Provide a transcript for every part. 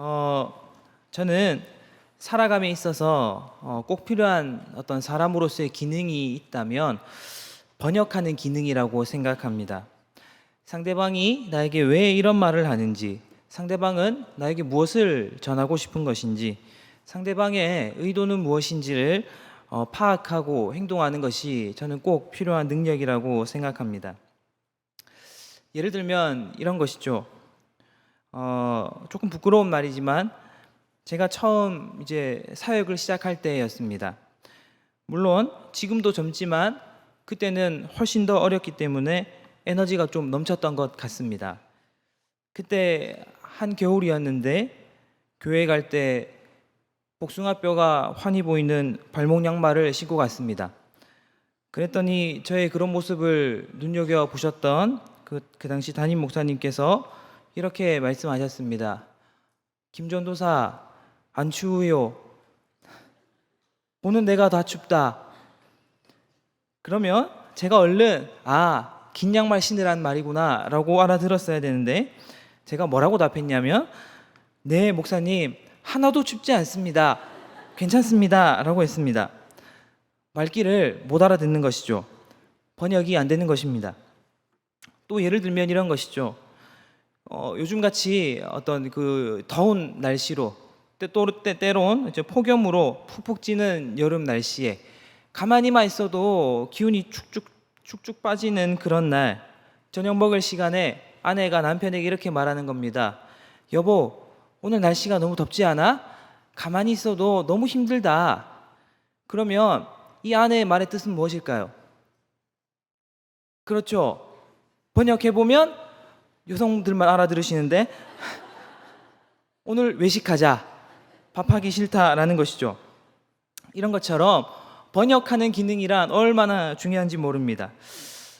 어, 저는 살아감에 있어서 꼭 필요한 어떤 사람으로서의 기능이 있다면 번역하는 기능이라고 생각합니다. 상대방이 나에게 왜 이런 말을 하는지, 상대방은 나에게 무엇을 전하고 싶은 것인지, 상대방의 의도는 무엇인지를 파악하고 행동하는 것이 저는 꼭 필요한 능력이라고 생각합니다. 예를 들면 이런 것이죠. 조금 부끄러운 말이지만 제가 처음 이제 사역을 시작할 때였습니다. 물론 지금도 젊지만 그때는 훨씬 더 어렸기 때문에 에너지가 좀 넘쳤던 것 같습니다. 그때 한 겨울이었는데 교회 갈 때 복숭아뼈가 환히 보이는 발목 양말을 신고 갔습니다. 그랬더니 저의 그런 모습을 눈여겨 보셨던 그 당시 담임 목사님께서 이렇게 말씀하셨습니다. 김전도사, 안 추워요. 보는 내가 다 춥다. 그러면 제가 얼른 긴 양말 신으란 말이구나 라고 알아들었어야 되는데 제가 뭐라고 답했냐면 네 목사님, 하나도 춥지 않습니다. 괜찮습니다 라고 했습니다. 말귀를 못 알아듣는 것이죠. 번역이 안 되는 것입니다. 또 예를 들면 이런 것이죠. 요즘같이 어떤 그 더운 날씨로 때론 이제 폭염으로 푹푹 찌는 여름 날씨에 가만히만 있어도 기운이 축축 빠지는 그런 날, 저녁 먹을 시간에 아내가 남편에게 이렇게 말하는 겁니다. 여보, 오늘 날씨가 너무 덥지 않아? 가만히 있어도 너무 힘들다. 그러면 이 아내의 말의 뜻은 무엇일까요? 그렇죠. 번역해보면 여성들만 알아들으시는데 오늘 외식하자, 밥하기 싫다라는 것이죠. 이런 것처럼 번역하는 기능이란 얼마나 중요한지 모릅니다.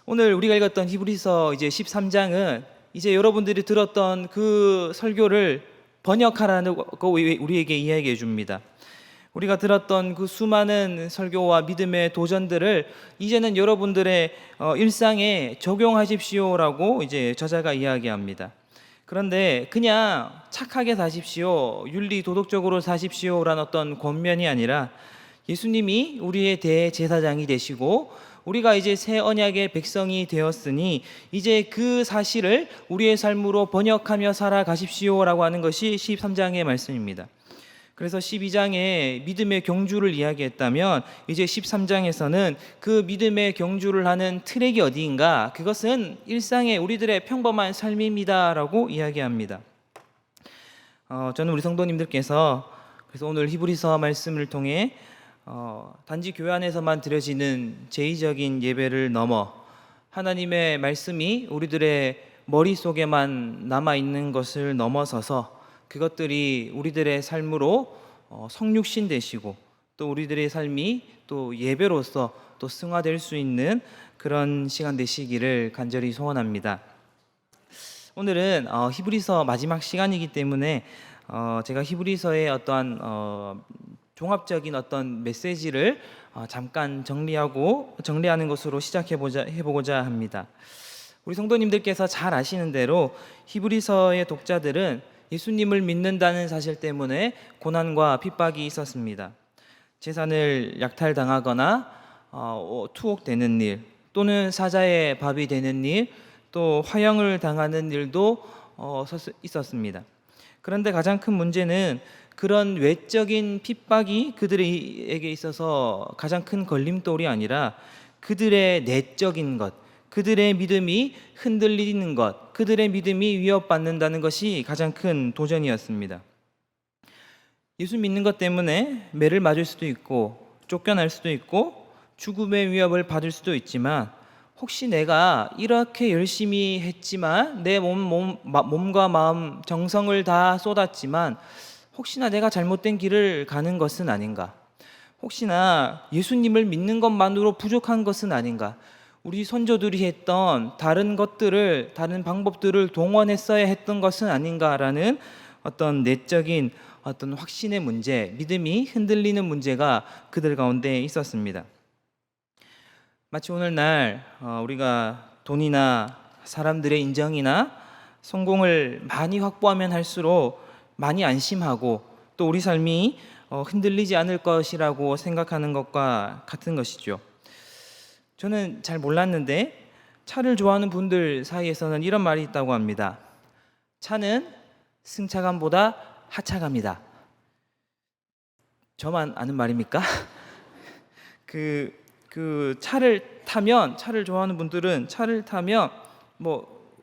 오늘 우리가 읽었던 히브리서 이제 13장은 이제 여러분들이 들었던 그 설교를 번역하라는 거 우리에게 이야기해 줍니다. 우리가 들었던 그 수많은 설교와 믿음의 도전들을 이제는 여러분들의 일상에 적용하십시오라고 이제 저자가 이야기합니다. 그런데 그냥 착하게 사십시오, 윤리 도덕적으로 사십시오라는 어떤 권면이 아니라 예수님이 우리의 대제사장이 되시고 우리가 이제 새 언약의 백성이 되었으니 이제 그 사실을 우리의 삶으로 번역하며 살아가십시오라고 하는 것이 13장의 말씀입니다. 그래서 12장에 믿음의 경주를 이야기했다면 이제 13장에서는 그 믿음의 경주를 하는 트랙이 어디인가? 그것은 일상의 우리들의 평범한 삶입니다라고 이야기합니다. 저는 우리 성도님들께서 그래서 오늘 히브리서 말씀을 통해 단지 교회 안에서만 드려지는 제의적인 예배를 넘어 하나님의 말씀이 우리들의 머릿속에만 남아있는 것을 넘어서서 그것들이 우리들의 삶으로 성육신 되시고 또 우리들의 삶이 또 예배로서 또 승화될 수 있는 그런 시간 되시기를 간절히 소원합니다. 오늘은 히브리서 마지막 시간이기 때문에 제가 히브리서의 어떠한 종합적인 어떤 메시지를 잠깐 정리하는 것으로 해보고자 합니다. 우리 성도님들께서 잘 아시는 대로 히브리서의 독자들은 예수님을 믿는다는 사실 때문에 고난과 핍박이 있었습니다. 재산을 약탈당하거나 투옥되는 일, 또는 사자의 밥이 되는 일, 또 화형을 당하는 일도 있었습니다. 그런데 가장 큰 문제는 그런 외적인 핍박이 그들에게 있어서 가장 큰 걸림돌이 아니라 그들의 내적인 것, 그들의 믿음이 흔들리는 것, 그들의 믿음이 위협받는다는 것이 가장 큰 도전이었습니다. 예수 믿는 것 때문에 매를 맞을 수도 있고 쫓겨날 수도 있고 죽음의 위협을 받을 수도 있지만 혹시 내가 이렇게 열심히 했지만 내 몸과 마음, 정성을 다 쏟았지만 혹시나 내가 잘못된 길을 가는 것은 아닌가? 혹시나 예수님을 믿는 것만으로 부족한 것은 아닌가? 우리 선조들이 했던 다른 방법들을 동원했어야 했던 것은 아닌가라는 어떤 내적인 어떤 확신의 문제, 믿음이 흔들리는 문제가 그들 가운데 있었습니다. 마치 오늘날 우리가 돈이나 사람들의 인정이나 성공을 많이 확보하면 할수록 많이 안심하고 또 우리 삶이 흔들리지 않을 것이라고 생각하는 것과 같은 것이죠. 저는 잘 몰랐는데 차를 좋아하는 분들 사이에서는 이런 말이 있다고 합니다. 차는 승차감보다 하차감이다. 저만 아는 말입니까? 차를 좋아하는 분들은 차를 타면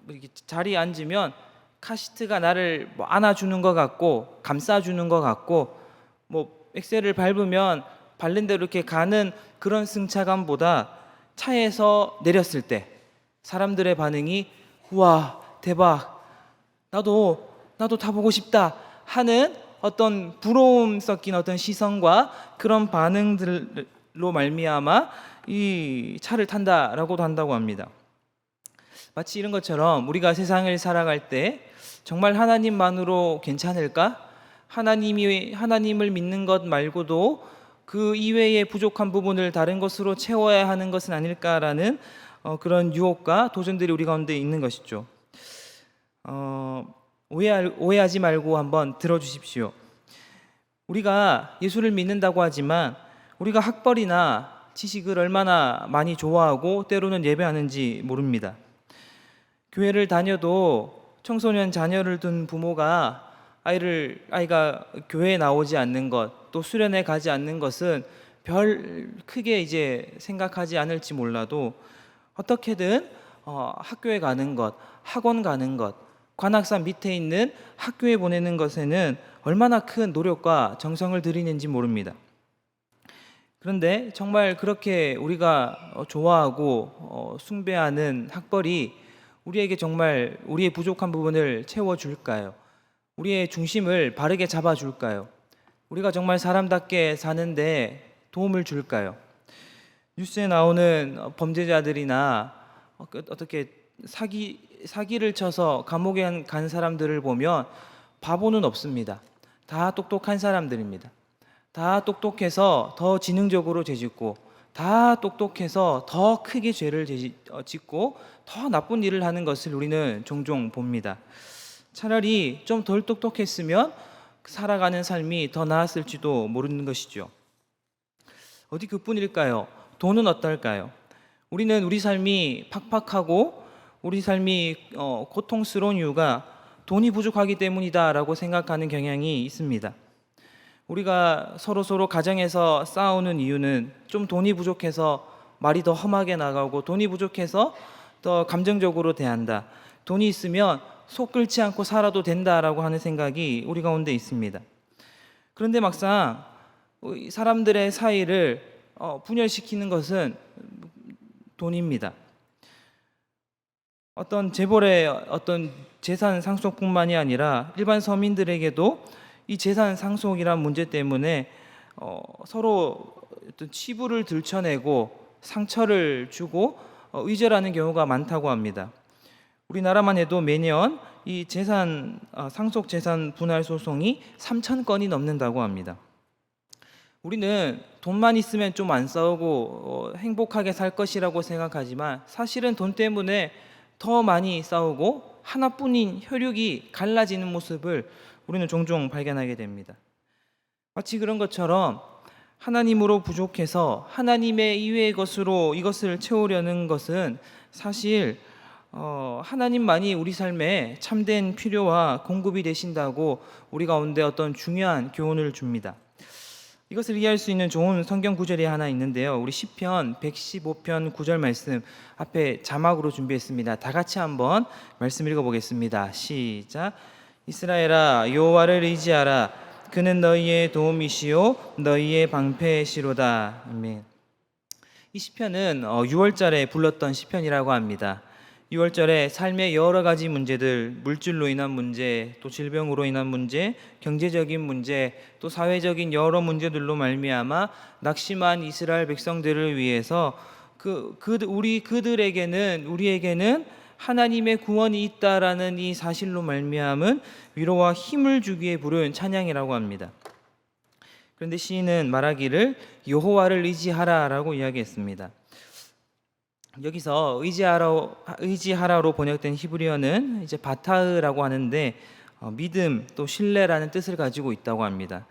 이렇게 자리에 앉으면 카시트가 나를 안아주는 것 같고 감싸주는 것 같고 엑셀을 밟으면 밟는 대로 이렇게 가는 그런 승차감보다 차에서 내렸을 때 사람들의 반응이 우와 대박 나도 타보고 싶다 하는 어떤 부러움 섞인 어떤 시선과 그런 반응들로 말미암아 이 차를 탄다라고도 한다고 합니다. 마치 이런 것처럼 우리가 세상을 살아갈 때 정말 하나님만으로 괜찮을까? 하나님을 믿는 것 말고도 그 이외의 부족한 부분을 다른 것으로 채워야 하는 것은 아닐까라는 그런 유혹과 도전들이 우리 가운데 있는 것이죠. 오해하지 말고 한번 들어주십시오. 우리가 예수를 믿는다고 하지만 우리가 학벌이나 지식을 얼마나 많이 좋아하고 때로는 예배하는지 모릅니다. 교회를 다녀도 청소년 자녀를 둔 부모가 아이가 교회에 나오지 않는 것, 또 수련회 가지 않는 것은 별 크게 이제 생각하지 않을지 몰라도 어떻게든 학교에 가는 것, 학원 가는 것, 관악산 밑에 있는 학교에 보내는 것에는 얼마나 큰 노력과 정성을 들이는지 모릅니다. 그런데 정말 그렇게 우리가 좋아하고 숭배하는 학벌이 우리에게 정말 우리의 부족한 부분을 채워줄까요? 우리의 중심을 바르게 잡아줄까요? 우리가 정말 사람답게 사는데 도움을 줄까요? 뉴스에 나오는 범죄자들이나 어떻게 사기를 쳐서 감옥에 간 사람들을 보면 바보는 없습니다. 다 똑똑한 사람들입니다. 다 똑똑해서 더 지능적으로 죄짓고 다 똑똑해서 더 크게 죄를 짓고 더 나쁜 일을 하는 것을 우리는 종종 봅니다. 차라리 좀 덜 똑똑했으면 살아가는 삶이 더 나았을지도 모르는 것이죠. 어디 그뿐일까요? 돈은 어떨까요? 우리는 우리 삶이 팍팍하고 우리 삶이 고통스러운 이유가 돈이 부족하기 때문이다라고 생각하는 경향이 있습니다. 우리가 서로 가정에서 싸우는 이유는 좀 돈이 부족해서 말이 더 험하게 나가고 돈이 부족해서 더 감정적으로 대한다. 돈이 있으면 속 끓지 않고 살아도 된다라고 하는 생각이 우리 가운데 있습니다. 그런데 막상 사람들의 사이를 분열시키는 것은 돈입니다. 어떤 재벌의 어떤 재산 상속뿐만이 아니라 일반 서민들에게도 이 재산 상속이란 문제 때문에 서로 어떤 치부를 들춰내고 상처를 주고 의절하는 경우가 많다고 합니다. 우리나라만 해도 매년 이 상속 재산 분할 소송이 3,000건이 넘는다고 합니다. 우리는 돈만 있으면 좀 안 싸우고 행복하게 살 것이라고 생각하지만 사실은 돈 때문에 더 많이 싸우고 하나뿐인 혈육이 갈라지는 모습을 우리는 종종 발견하게 됩니다. 마치 그런 것처럼 하나님으로 부족해서 하나님의 이외의 것으로 이것을 채우려는 것은 사실 하나님만이 우리 삶에 참된 필요와 공급이 되신다고 우리 가운데 어떤 중요한 교훈을 줍니다. 이것을 이해할 수 있는 좋은 성경 구절이 하나 있는데요. 우리 시편 115편 9절 말씀 앞에 자막으로 준비했습니다. 다 같이 한번 말씀 읽어보겠습니다. 시작. 이스라엘아 여호와를 의지하라. 그는 너희의 도움이시요 너희의 방패시로다. 아멘. 이 시편은 6월절에 불렀던 시편이라고 합니다. 6월절에 삶의 여러 가지 문제들, 물질로 인한 문제, 또 질병으로 인한 문제, 경제적인 문제, 또 사회적인 여러 문제들로 말미암아 낙심한 이스라엘 백성들을 위해서 우리에게는 하나님의 구원이 있다라는 이 사실로 말미암은 위로와 힘을 주기에 부른 찬양이라고 합니다. 그런데 시인은 말하기를 여호와를 의지하라라고 이야기했습니다. 여기서 의지하라로 번역된 히브리어는 이제 바타흐라고 하는데 믿음 또 신뢰라는 뜻을 가지고 있다고 합니다.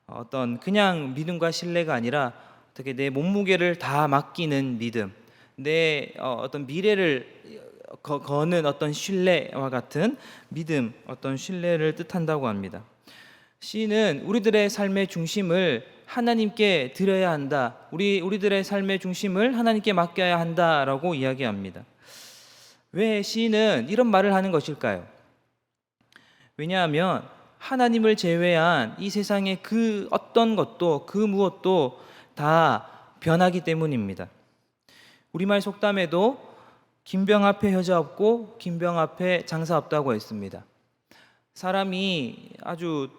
어떤 그냥 믿음과 신뢰가 아니라 어떻게 내 몸무게를 다 맡기는 믿음, 내 어떤 미래를 거는 어떤 신뢰와 같은 믿음, 어떤 신뢰를 뜻한다고 합니다. 시인은 우리들의 삶의 중심을 하나님께 드려야 한다. 우리들의 삶의 중심을 하나님께 맡겨야 한다라고 이야기합니다. 왜 시인은 이런 말을 하는 것일까요? 왜냐하면 하나님을 제외한 이 세상의 그 어떤 것도 그 무엇도 다 변하기 때문입니다. 우리말 속담에도 김병 앞에 효자 없고 김병 앞에 장사 없다고 했습니다. 사람이 아주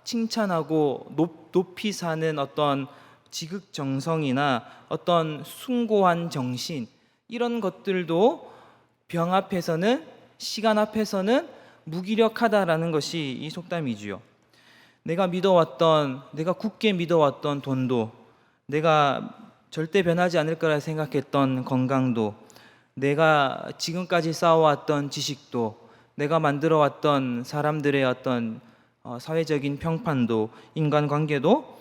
칭찬하고 높이 사는 어떤 지극정성이나 어떤 숭고한 정신, 이런 것들도 병 앞에서는, 시간 앞에서는 무기력하다라는 것이 이 속담이지요. 내가 굳게 믿어왔던 돈도, 내가 절대 변하지 않을 거라 생각했던 건강도, 내가 지금까지 쌓아왔던 지식도, 내가 만들어왔던 사람들의 어떤 사회적인 평판도, 인간관계도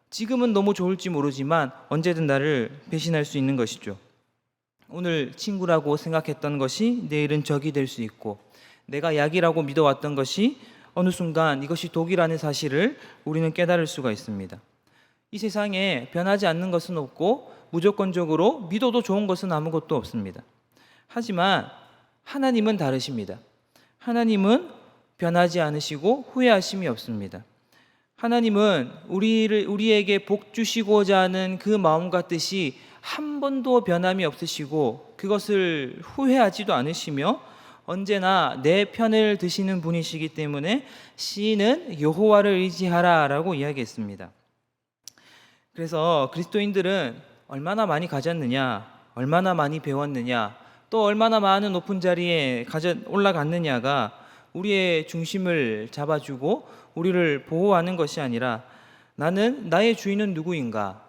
지금은 너무 좋을지 모르지만 언제든 나를 배신할 수 있는 것이죠. 오늘 친구라고 생각했던 것이 내일은 적이 될 수 있고, 내가 약이라고 믿어왔던 것이 어느 순간 이것이 독이라는 사실을 우리는 깨달을 수가 있습니다. 이 세상에 변하지 않는 것은 없고 무조건적으로 믿어도 좋은 것은 아무것도 없습니다. 하지만 하나님은 다르십니다. 하나님은 변하지 않으시고 후회하심이 없습니다. 하나님은 우리에게 복 주시고자 하는 그 마음과 뜻이 한 번도 변함이 없으시고 그것을 후회하지도 않으시며 언제나 내 편을 드시는 분이시기 때문에 시인은 여호와를 의지하라라고 이야기했습니다. 그래서 그리스도인들은 얼마나 많이 가졌느냐, 얼마나 많이 배웠느냐, 또 얼마나 많은 높은 자리에 올라갔느냐가 우리의 중심을 잡아주고 우리를 보호하는 것이 아니라, 나는 나의 주인은 누구인가,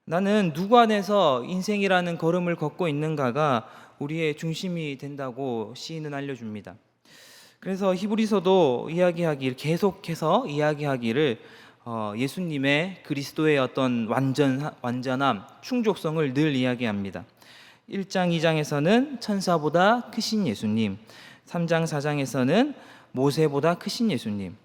나는 누구 안에서 인생이라는 걸음을 걷고 있는가가 우리의 중심이 된다고 시인은 알려줍니다. 그래서 히브리서도 계속해서 이야기하기를 예수님의 그리스도의 어떤 완전함, 충족성을 늘 이야기합니다. 1장 2장에서는 천사보다 크신 예수님, 3장 4장에서는 모세보다 크신 예수님,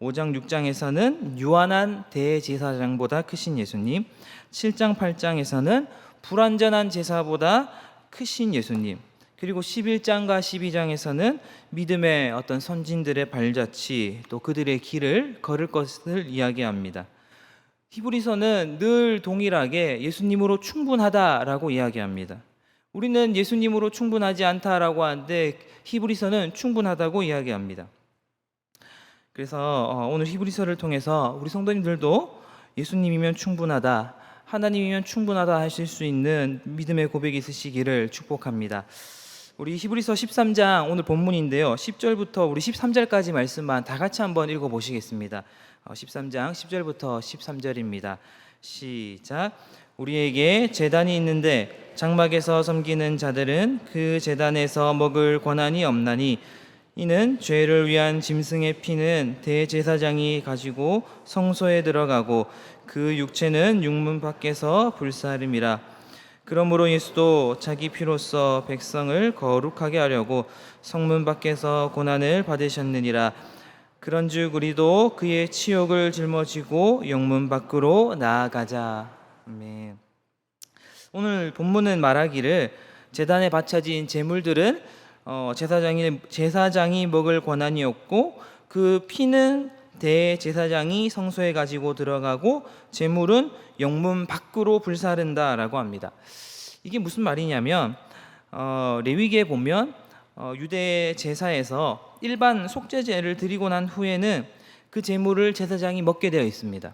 5장 6장에서는 유한한 대제사장보다 크신 예수님, 7장 8장에서는 불완전한 제사보다 크신 예수님, 그리고 11장과 12장에서는 믿음의 어떤 선진들의 발자취, 또 그들의 길을 걸을 것을 이야기합니다. 히브리서는 늘 동일하게 예수님으로 충분하다라고 이야기합니다. 우리는 예수님으로 충분하지 않다라고 하는데 히브리서는 충분하다고 이야기합니다. 그래서 오늘 히브리서를 통해서 우리 성도님들도 예수님이면 충분하다, 하나님이면 충분하다 하실 수 있는 믿음의 고백이 있으시기를 축복합니다. 우리 히브리서 13장 오늘 본문인데요, 10절부터 우리 13절까지 말씀만 다 같이 한번 읽어보시겠습니다. 13장 10절부터 13절입니다. 시작. 우리에게 제단이 있는데 장막에서 섬기는 자들은 그 제단에서 먹을 권한이 없나니, 이는 죄를 위한 짐승의 피는 대제사장이 가지고 성소에 들어가고 그 육체는 육문 밖에서 불사름이라. 그러므로 예수도 자기 피로써 백성을 거룩하게 하려고 성문 밖에서 고난을 받으셨느니라. 그런즉 우리도 그의 치욕을 짊어지고 영문 밖으로 나아가자. 아멘. 오늘 본문은 말하기를 제단에 바쳐진 제물들은 제사장이 먹을 권한이 없고 그 피는 대제사장이 성소에 가지고 들어가고 제물은 영문 밖으로 불사른다라고 합니다. 이게 무슨 말이냐면 레위기에 보면 유대 제사에서 일반 속죄제를 드리고 난 후에는 그 제물을 제사장이 먹게 되어 있습니다.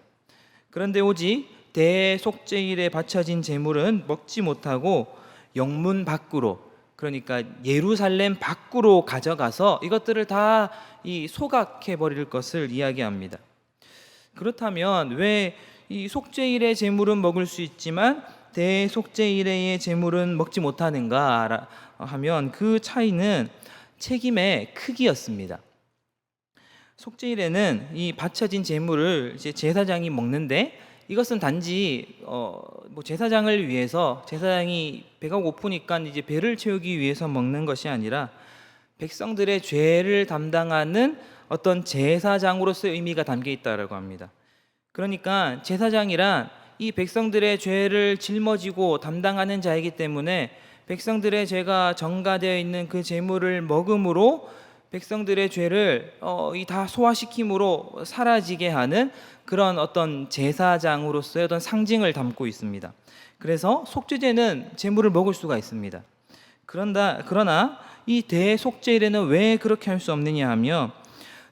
그런데 오직 대속죄일에 바쳐진 제물은 먹지 못하고 영문 밖으로, 그러니까 예루살렘 밖으로 가져가서 이것들을 다 소각해 버릴 것을 이야기합니다. 그렇다면 왜 이 속죄일의 제물은 먹을 수 있지만 대속죄일의 제물은 먹지 못하는가 하면, 그 차이는 책임의 크기였습니다. 속죄일에는 이 바쳐진 제물을 이제 제사장이 먹는데, 이것은 단지 뭐 제사장을 위해서, 제사장이 배가 고프니까 이제 배를 채우기 위해서 먹는 것이 아니라 백성들의 죄를 담당하는 어떤 제사장으로서의 의미가 담겨 있다라고 합니다. 그러니까 제사장이란 이 백성들의 죄를 짊어지고 담당하는 자이기 때문에 백성들의 죄가 전가되어 있는 그 제물을 먹음으로 백성들의 죄를 다 소화시킴으로 사라지게 하는 그런 어떤 제사장으로서의 어떤 상징을 담고 있습니다. 그래서 속죄제는 제물을 먹을 수가 있습니다. 그러나 이 대속죄일에는 왜 그렇게 할 수 없느냐 하면,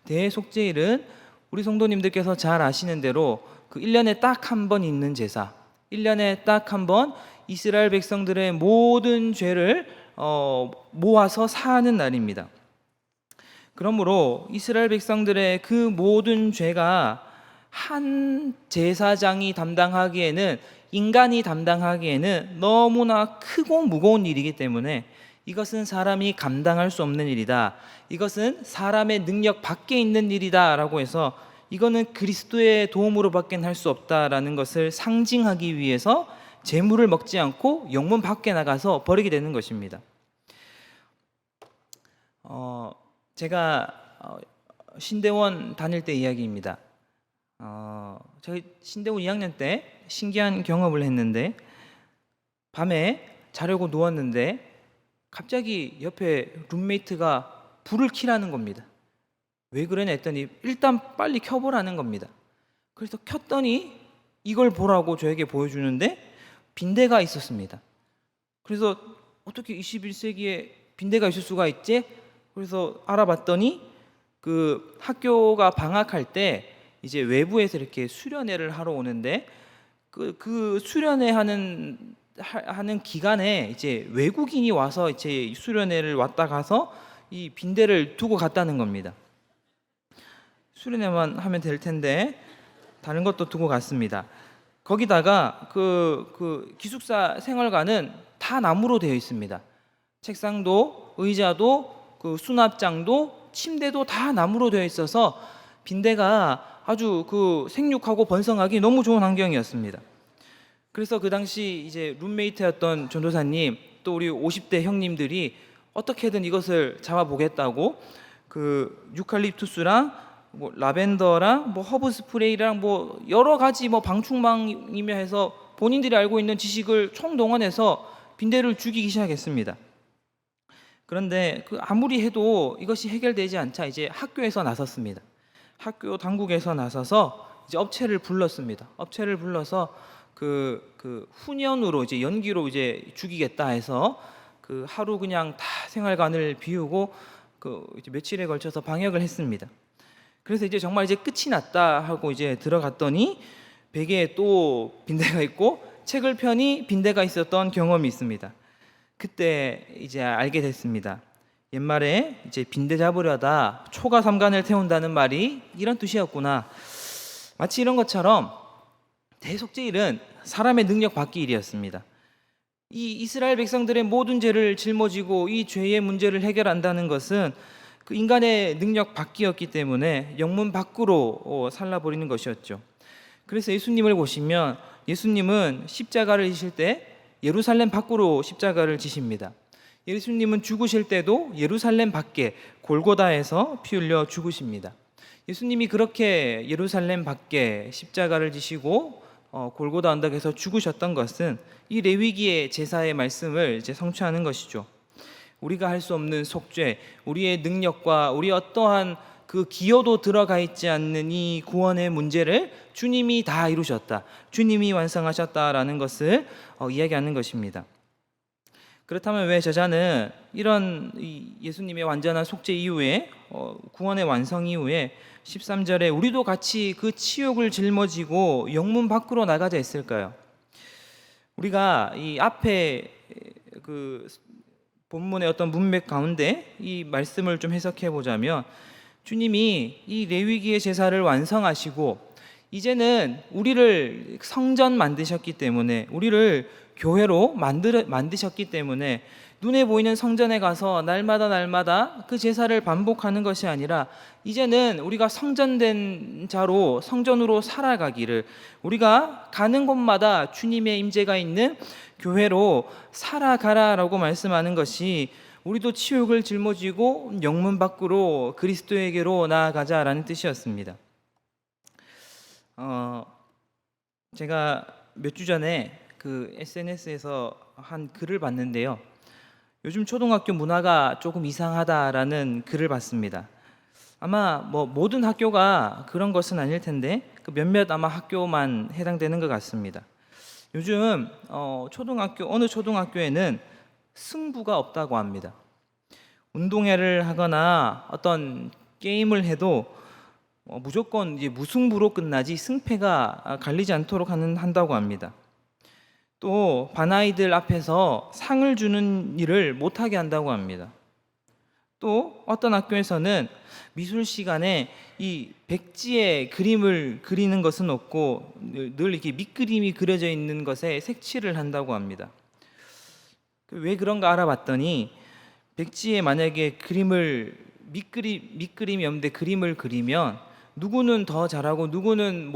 대속죄일은 우리 성도님들께서 잘 아시는 대로 그 1년에 딱 한 번 있는 제사, 1년에 딱 한 번 이스라엘 백성들의 모든 죄를 모아서 사하는 날입니다. 그러므로 이스라엘 백성들의 그 모든 죄가 한 제사장이 담당하기에는, 인간이 담당하기에는 너무나 크고 무거운 일이기 때문에 이것은 사람이 감당할 수 없는 일이다, 이것은 사람의 능력 밖에 있는 일이다 라고 해서 이거는 그리스도의 도움으로 밖엔 할 수 없다라는 것을 상징하기 위해서 제물을 먹지 않고 영문 밖에 나가서 버리게 되는 것입니다. 제가 신대원 다닐 때 이야기입니다. 저희 신대원 2학년 때 신기한 경험을 했는데, 밤에 자려고 누웠는데 갑자기 옆에 룸메이트가 불을 켜라는 겁니다. 왜 그러냐 했더니 일단 빨리 켜보라는 겁니다. 그래서 켰더니 이걸 보라고 저에게 보여주는데 빈대가 있었습니다. 그래서 어떻게 21세기에 빈대가 있을 수가 있지? 그래서 알아봤더니 그 학교가 방학할 때 이제 외부에서 이렇게 수련회를 하러 오는데 그 수련회 하는 기간에 이제 외국인이 와서 이제 수련회를 왔다 가서 이 빈대를 두고 갔다는 겁니다. 수련회만 하면 될 텐데 다른 것도 두고 갔습니다. 거기다가 그 기숙사 생활관은 다 나무로 되어 있습니다. 책상도 의자도 그 수납장도 침대도 다 나무로 되어 있어서 빈대가 아주 그 생육하고 번성하기 너무 좋은 환경이었습니다. 그래서 그 당시 이제 룸메이트였던 전도사님, 또 우리 50대 형님들이 어떻게든 이것을 잡아보겠다고 그 유칼립투스랑 뭐 라벤더랑 뭐 허브 스프레이랑 뭐 여러 가지 뭐 방충망이며 해서 본인들이 알고 있는 지식을 총동원해서 빈대를 죽이기 시작했습니다. 그런데 아무리 해도 이것이 해결되지 않자 이제 학교에서 나섰습니다. 학교 당국에서 나서서 이제 업체를 불렀습니다. 업체를 불러서 그 훈연으로 이제 연기로 이제 죽이겠다 해서 그 하루 그냥 다 생활관을 비우고 이제 며칠에 걸쳐서 방역을 했습니다. 그래서 이제 정말 이제 끝이 났다 하고 이제 들어갔더니 베개에 또 빈대가 있고 책을 펴니 빈대가 있었던 경험이 있습니다. 그때 이제 알게 됐습니다. 옛말에 이제 빈대 잡으려다 초가 삼간을 태운다는 말이 이런 뜻이었구나. 마치 이런 것처럼 대속죄일은 사람의 능력 밖의 일이었습니다. 이 이스라엘 백성들의 모든 죄를 짊어지고 이 죄의 문제를 해결한다는 것은 그 인간의 능력 밖이었기 때문에 영문 밖으로 살라버리는 것이었죠. 그래서 예수님을 보시면 예수님은 십자가를 지실 때 예루살렘 밖으로 십자가를 지십니다. 예수님은 죽으실 때도 예루살렘 밖에 골고다에서 피 흘려 죽으십니다. 예수님이 그렇게 예루살렘 밖에 십자가를 지시고 골고다 언덕에서 죽으셨던 것은 이 레위기의 제사의 말씀을 이제 성취하는 것이죠. 우리가 할 수 없는 속죄, 우리의 능력과 우리 어떠한 그 기여도 들어가 있지 않는 이 구원의 문제를 주님이 다 이루셨다, 주님이 완성하셨다라는 것을 이야기하는 것입니다. 그렇다면 왜 저자는 이런 예수님의 완전한 속죄 이후에 구원의 완성 이후에 13절에 우리도 같이 그 치욕을 짊어지고 영문 밖으로 나가자 했을까요? 우리가 이 앞에 그 본문의 어떤 문맥 가운데 이 말씀을 좀 해석해 보자면, 주님이 이 레위기의 제사를 완성하시고 이제는 우리를 성전 만드셨기 때문에, 우리를 교회로 만드셨기 때문에 눈에 보이는 성전에 가서 날마다 그 제사를 반복하는 것이 아니라 이제는 우리가 성전된 자로 성전으로 살아가기를, 우리가 가는 곳마다 주님의 임재가 있는 교회로 살아가라라고 말씀하는 것이, 우리도 치욕을 짊어지고 영문 밖으로 그리스도에게로 나아가자라는 뜻이었습니다. 제가 몇 주 전에 그 SNS에서 한 글을 봤는데요. 요즘 초등학교 문화가 조금 이상하다라는 글을 봤습니다. 아마 뭐 모든 학교가 그런 것은 아닐 텐데 그 몇몇 아마 학교만 해당되는 것 같습니다. 요즘 어느 초등학교에는 승부가 없다고 합니다. 운동회를 하거나 어떤 게임을 해도 무조건 이제 무승부로 끝나지 승패가 갈리지 않도록 한다고 합니다. 또 반 아이들 앞에서 상을 주는 일을 못하게 한다고 합니다. 또 어떤 학교에서는 미술 시간에 이 백지에 그림을 그리는 것은 없고 늘 이렇게 밑그림이 그려져 있는 것에 색칠을 한다고 합니다. 왜 그런가 알아봤더니, 백지에 만약에 밑그림이 없는데 그림을 그리면 누구는 더 잘하고 누구는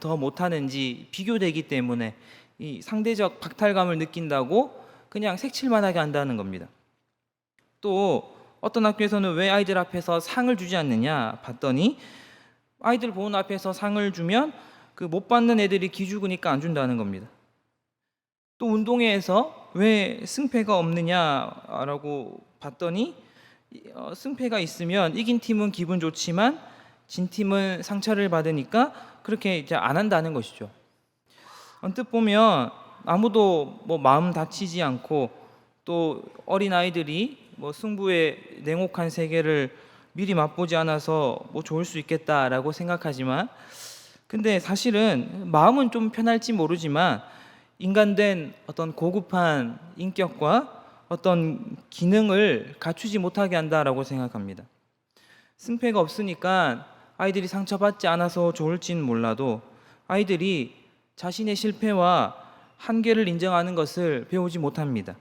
더 못하는지 비교되기 때문에 이 상대적 박탈감을 느낀다고 그냥 색칠만 하게 한다는 겁니다. 또 어떤 학교에서는 왜 아이들 앞에서 상을 주지 않느냐 봤더니, 아이들 보는 앞에서 상을 주면 그 못 받는 애들이 기죽으니까 안 준다는 겁니다. 또 운동회에서 왜 승패가 없느냐라고 봤더니, 승패가 있으면 이긴 팀은 기분 좋지만 진 팀은 상처를 받으니까 그렇게 이제 안 한다는 것이죠. 언뜻 보면 아무도 뭐 마음 다치지 않고, 또 어린 아이들이 뭐 승부의 냉혹한 세계를 미리 맛보지 않아서 뭐 좋을 수 있겠다라고 생각하지만, 근데 사실은 마음은 좀 편할지 모르지만 인간된 어떤 고급한 인격과 어떤 기능을 갖추지 못하게 한다라고 생각합니다. 승패가 없으니까 아이들이 상처받지 않아서 좋을지는 몰라도 아이들이 자신의 실패와 한계를 인정하는 것을 배우지 못합니다.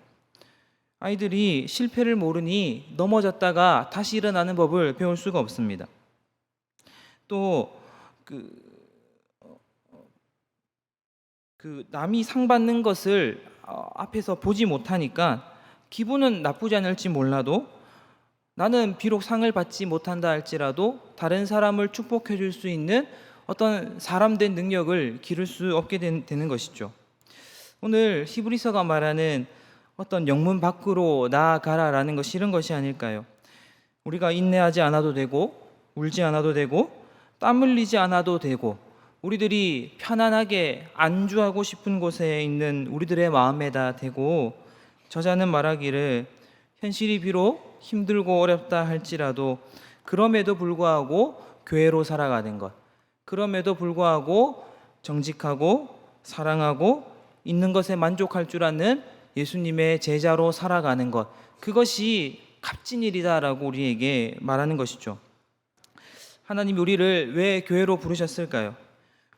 아이들이 실패를 모르니 넘어졌다가 다시 일어나는 법을 배울 수가 없습니다. 또 남이 상 받는 것을 앞에서 보지 못하니까 기분은 나쁘지 않을지 몰라도, 나는 비록 상을 받지 못한다 할지라도 다른 사람을 축복해 줄 수 있는 어떤 사람된 능력을 기를 수 없게 되는 것이죠. 오늘 히브리서가 말하는 어떤 영문 밖으로 나아가라라는 것이 이런 것이 아닐까요? 우리가 인내하지 않아도 되고, 울지 않아도 되고, 땀 흘리지 않아도 되고, 우리들이 편안하게 안주하고 싶은 곳에 있는 우리들의 마음에다 대고, 저자는 말하기를 현실이 비록 힘들고 어렵다 할지라도 그럼에도 불구하고 교회로 살아가는 것, 그럼에도 불구하고 정직하고 사랑하고 있는 것에 만족할 줄 아는 예수님의 제자로 살아가는 것, 그것이 값진 일이다라고 우리에게 말하는 것이죠. 하나님이 우리를 왜 교회로 부르셨을까요?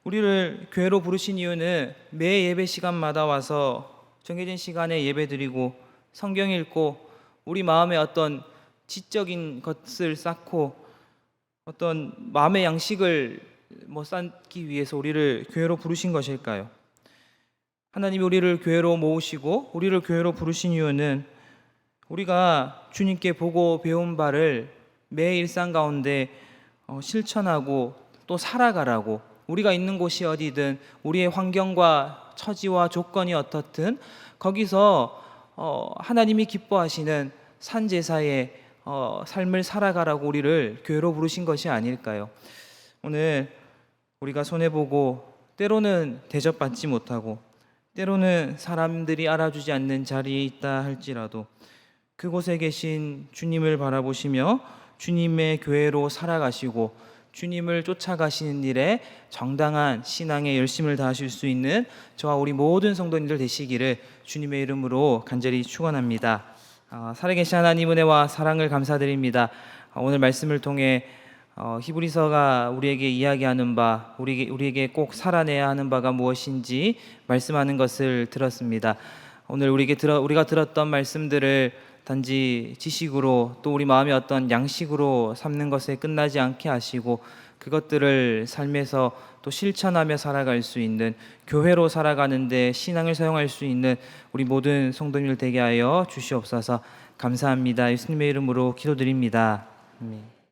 우리를 교회로 부르신 이유는 매 예배 시간마다 와서 정해진 시간에 예배드리고 성경 읽고 우리 마음에 어떤 지적인 것을 쌓고 어떤 마음의 양식을 쌓기 위해서 우리를 교회로 부르신 것일까요? 하나님이 우리를 교회로 모으시고 우리를 교회로 부르신 이유는 우리가 주님께 보고 배운 바를 매 일상 가운데 실천하고 또 살아가라고, 우리가 있는 곳이 어디든 우리의 환경과 처지와 조건이 어떻든 거기서 하나님이 기뻐하시는 산제사의 삶을 살아가라고 우리를 교회로 부르신 것이 아닐까요? 오늘 우리가 손해보고 때로는 대접받지 못하고 때로는 사람들이 알아주지 않는 자리에 있다 할지라도 그곳에 계신 주님을 바라보시며 주님의 교회로 살아가시고 주님을 쫓아가시는 일에 정당한 신앙의 열심을 다하실 수 있는 저와 우리 모든 성도님들 되시기를 주님의 이름으로 간절히 축원합니다. 살아계신 하나님 은혜와 사랑을 감사드립니다. 오늘 말씀을 통해 히브리서가 우리에게 이야기하는 바, 우리에게 꼭 살아내야 하는 바가 무엇인지 말씀하는 것을 들었습니다. 오늘 우리가 들었던 말씀들을 단지 지식으로 또 우리 마음의 어떤 양식으로 삼는 것에 끝나지 않게 하시고 그것들을 삶에서 또 실천하며 살아갈 수 있는 교회로 살아가는데 신앙을 사용할 수 있는 우리 모든 성도님들 되게 하여 주시옵소서. 감사합니다. 예수님의 이름으로 기도드립니다. 아멘.